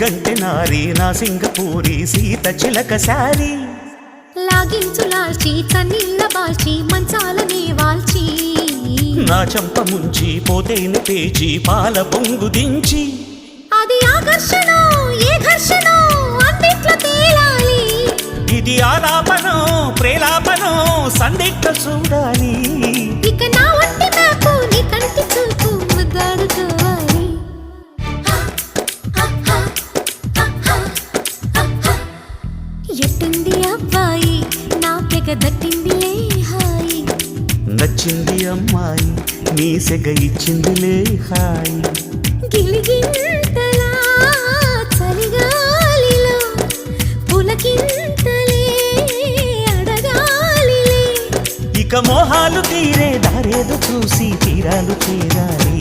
సిగ్గంటే నారి నా సింగపూరి సీత చిలక సారి లాగించు లాల్చి చన్నీళ్ళ బాల్చి మంచాలనే వాల్చి నా చంప ముంచి పోతేను పేచి పాల పొంగు దించి అది ఆకర్షణ ఏ ఘర్షణ అన్నిట్లో తేలాలి ఇది ఆలాపనో ప్రేలాపనో సందిగ్ధ చూడాలి ఇక నా ఒంటి నాకు నీ కంటి చూపు ముద్దాడుకోవాలి ఎట్టింది అబ్బాయి నాకెగ దట్టిందిలే హాయి నచ్చింది అమ్మాయి నీ సెగ ఇచ్చిందిలే హాయి గిలిగింతలా చలిగాలిలో పులకింతలే అడగాలిలే ఇక మోహాలు తీరే దారేదో చూసి తీరాలు చేరాలి